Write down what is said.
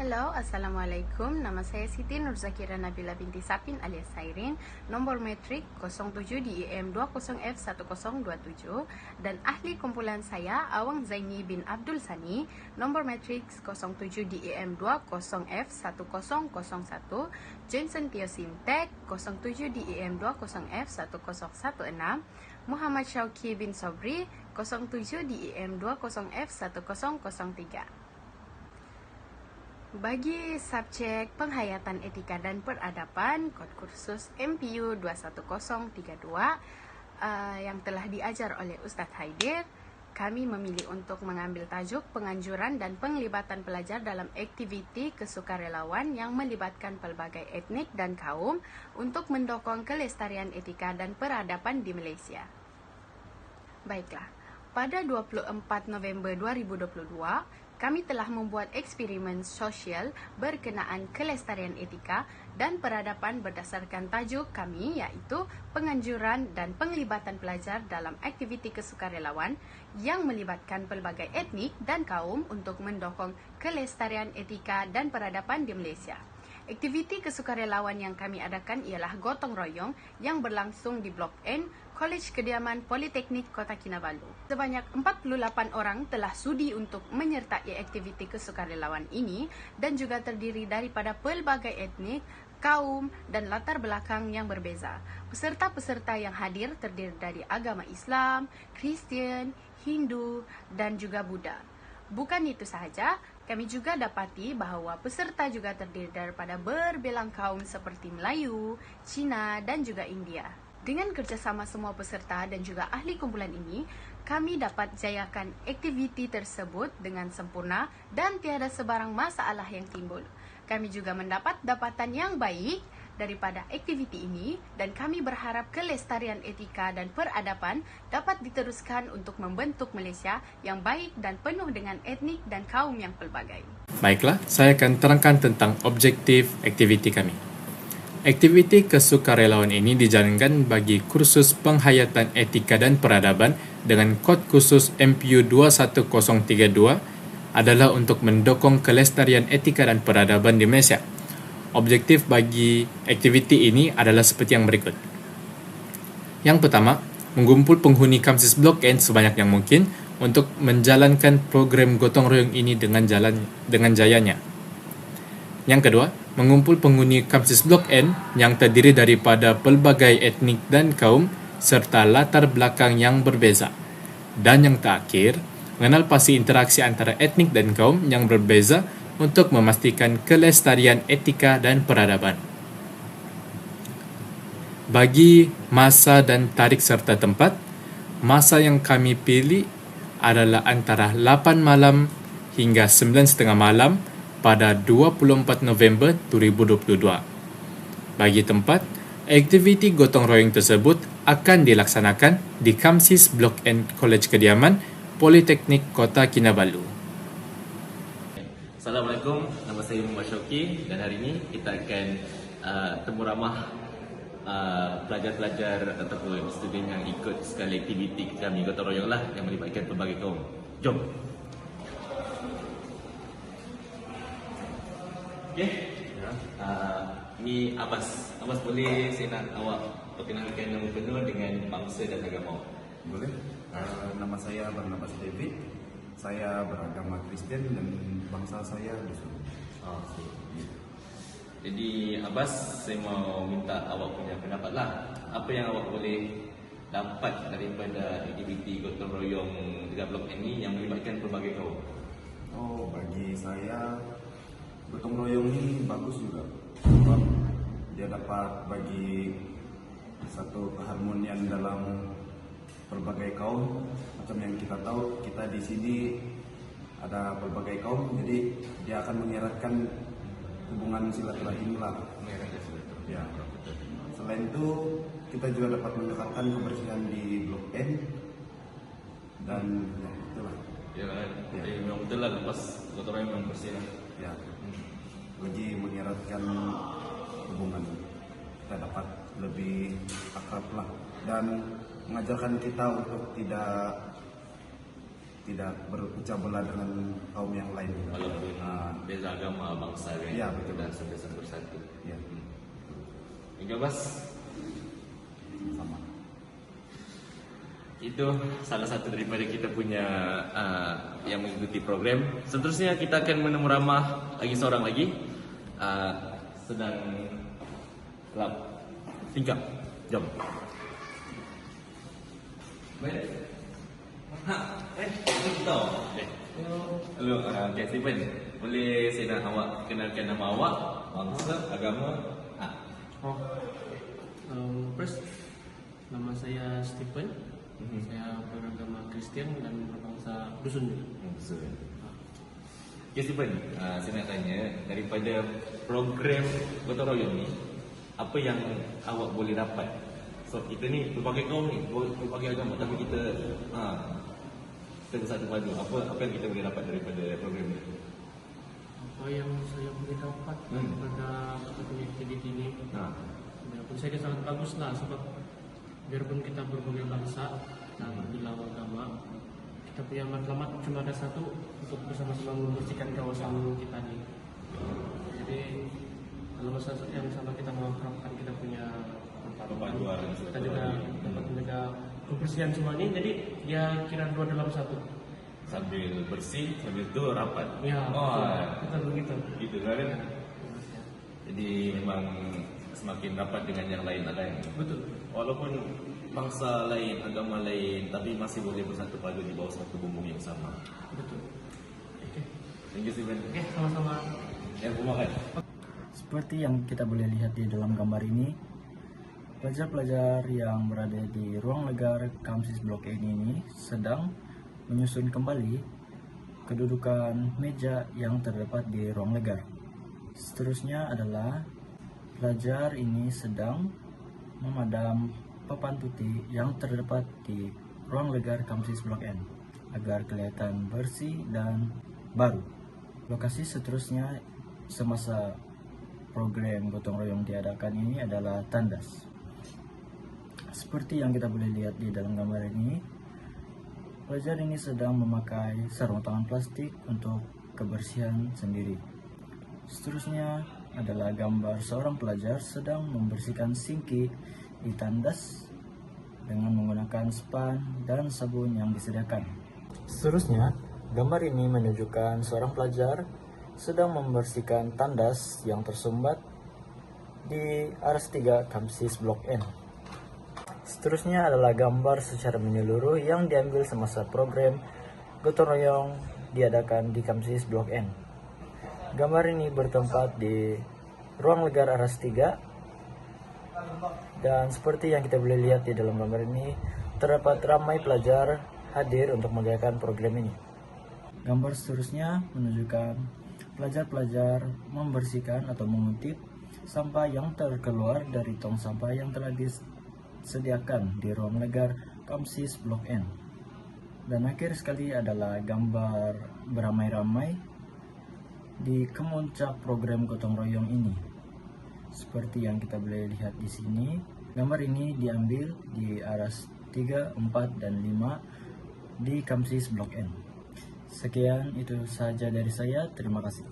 Hello, Assalamualaikum. Nama saya Siti Nur Zakira Nabila binti Sapin alias Sairin. Nombor metrik 07 DEM 20F1027 dan ahli kumpulan saya Awang Zaini bin Abdul Sani. Nombor metrik 07 DEM 20F1001. Jensen Tiosintek 07 DEM 20F1016. Muhammad Syauki bin Sobri 07 DEM 20F1003. Bagi subjek penghayatan etika dan peradaban, kod kursus MPU 21032 yang telah diajar oleh Ustadz Haidir, kami memilih untuk mengambil tajuk penganjuran dan penglibatan pelajar dalam aktiviti kesukarelawan yang melibatkan pelbagai etnik dan kaum untuk mendukung kelestarian etika dan peradaban di Malaysia. Baiklah, pada 24 November 2022, kami telah membuat eksperimen sosial berkenaan kelestarian etika dan peradaban berdasarkan tajuk kami, iaitu penganjuran dan penglibatan pelajar dalam aktiviti kesukarelawan yang melibatkan pelbagai etnik dan kaum untuk mendukung kelestarian etika dan peradaban di Malaysia. Aktiviti kesukarelawan yang kami adakan ialah gotong royong yang berlangsung di Blok N, Kolej Kediaman Politeknik Kota Kinabalu. Sebanyak 48 orang telah sudi untuk menyertai aktiviti kesukarelawan ini dan juga terdiri daripada pelbagai etnik, kaum dan latar belakang yang berbeza. Peserta-peserta yang hadir terdiri dari agama Islam, Kristian, Hindu dan juga Buddha. Bukan itu sahaja, kami juga dapati bahawa peserta juga terdiri daripada berbelang kaum seperti Melayu, Cina dan juga India. Dengan kerjasama semua peserta dan juga ahli kumpulan ini, kami dapat jayakan aktiviti tersebut dengan sempurna dan tiada sebarang masalah yang timbul. Kami juga mendapat dapatan yang baik daripada aktiviti ini dan kami berharap kelestarian etika dan peradaban dapat diteruskan untuk membentuk Malaysia yang baik dan penuh dengan etnik dan kaum yang pelbagai. Baiklah, saya akan terangkan tentang objektif aktiviti kami. Aktiviti kesukarelawan ini dijalankan bagi kursus penghayatan etika dan peradaban dengan kod khusus MPU 21032 adalah untuk mendukung kelestarian etika dan peradaban di Malaysia. Objektif bagi aktiviti ini adalah seperti yang berikut. Yang pertama, mengumpul penghuni Kamsis Blok N sebanyak yang mungkin untuk menjalankan program gotong royong ini dengan jayanya. Yang kedua, mengumpul penghuni Kamsis Blok N yang terdiri daripada pelbagai etnik dan kaum serta latar belakang yang berbeza. Dan yang terakhir, mengenal pasti interaksi antara etnik dan kaum yang berbeza untuk memastikan kelestarian etika dan peradaban. Bagi masa dan tarikh serta tempat, masa yang kami pilih adalah antara 8 malam hingga 9.30 malam pada 24 November 2022. Bagi tempat, aktiviti gotong royong tersebut akan dilaksanakan di Kamsis Blok N Kolej Kediaman Politeknik Kota Kinabalu. Assalamualaikum, nama saya Muhammad Syauki dan hari ini kita akan temu ramah pelajar-pelajar ataupun student yang ikut sekali aktiviti kami gotong royong lah yang melibatkan pelbagai kaum. Jom. Okey. Ini Abbas. Abbas, boleh saya nak awak perkenalkan nama penuh dengan bangsa dan agama? Boleh. Nama saya Barnabas David. Saya beragama Kristian dan bangsa saya Dusun. Jadi Abbas, saya mau minta awak punya pendapat lah. Apa yang awak boleh dapat daripada aktiviti gotong royong dekat Blok N ini yang melibatkan pelbagai kaum? Bagi saya gotong royong ini bagus juga. Sebab dia dapat bagi satu keharmonian dalam pelbagai kaum. Macam yang kita tahu, kita di sini ada pelbagai kaum, jadi dia akan mengeratkan hubungan silaturahim lah. Ya. Selain itu, kita juga dapat mendekatkan kebersihan di Blok N dan ya, itulah. Ya kan? Ya. Memang betul lah, lepas gotong royong memang bersih lah. Ya. Lagi mengeratkan hubungan, kita dapat lebih akrab lah dan mengajarkan kita untuk tidak tidak berpecah belah dengan kaum yang lain. Walaupun beza agama, bangsa kan. Ya, betul. Dan satu bersatu. Ya, Hingga Bas, sama. itu salah satu daripada kita punya yang mengikuti program. Seterusnya kita akan menemu ramah lagi seorang lagi sedang kelab tingkap. Jom. Baik. Kita. Halo, Kak Stephen. Boleh saya nak awak kenalkan nama awak, bangsa, agama? First, nama saya Stephen. Saya beragama Kristen dan berbangsa Dusun juga. Okay, Stephen, saya nak tanya, daripada program gotong royong ni, apa yang awak boleh dapat? So, kita ni berbagai kaum ni, berbagai agama, tapi kita bersatu padu. Apa yang kita boleh dapat daripada program ni? Apa yang saya boleh dapat daripada aktiviti ini? Biarpun saya sangat bagus lah, sebab biarpun kita berbagai bangsa dan berbeda agama, kita punya matlamat cuma ada satu, untuk bersama-sama membersihkan kawasan kita ini. Jadi kalau masa yang sama kita mengharapkan kita punya Perpaduan. kita juga dapat menjaga kebersihan semua ini, jadi dia kira dua dalam satu. Sambil bersih, sambil tu rapat. Ya, betul begitu. Gitu kan? Jadi memang semakin rapat dengan yang lain ada yang. Betul. Walaupun bangsa lain, agama lain, tapi masih boleh bersatu padu di bawah satu bumbung yang sama. Betul. Thank you, Stephen. Oke, sama-sama. Yang makan. Seperti yang kita boleh lihat di dalam gambar ini, pelajar-pelajar yang berada di ruang legar Kamsis Blok N ini sedang menyusun kembali kedudukan meja yang terdapat di ruang legar. Seterusnya adalah pelajar ini sedang memadam papan putih yang terdapat di ruang legar Kamsis Blok N agar kelihatan bersih dan baru. Lokasi seterusnya semasa program gotong royong diadakan ini adalah tandas. Seperti yang kita boleh lihat di dalam gambar ini, pelajar ini sedang memakai sarung tangan plastik untuk kebersihan sendiri. Seterusnya adalah gambar seorang pelajar sedang membersihkan sinki di tandas dengan menggunakan span dan sabun yang disediakan. Seterusnya, gambar ini menunjukkan seorang pelajar sedang membersihkan tandas yang tersumbat di Aras 3 Kamsis Blok N. Seterusnya adalah gambar secara menyeluruh yang diambil semasa program gotong royong diadakan di Kamsis Blok N. Gambar ini bertempat di ruang legar Aras 3, dan seperti yang kita boleh lihat di dalam gambar ini, terdapat ramai pelajar hadir untuk menjalankan program ini. Gambar seterusnya menunjukkan pelajar-pelajar membersihkan atau mengutip sampah yang terkeluar dari tong sampah yang telah disediakan di ruang legar Kamsis Blok N. Dan akhir sekali adalah gambar beramai-ramai di kemuncak program gotong royong ini. Seperti yang kita boleh lihat di sini, gambar ini diambil di Aras 3, 4, dan 5 di Kamsis Blok N. Sekian itu saja dari saya, terima kasih.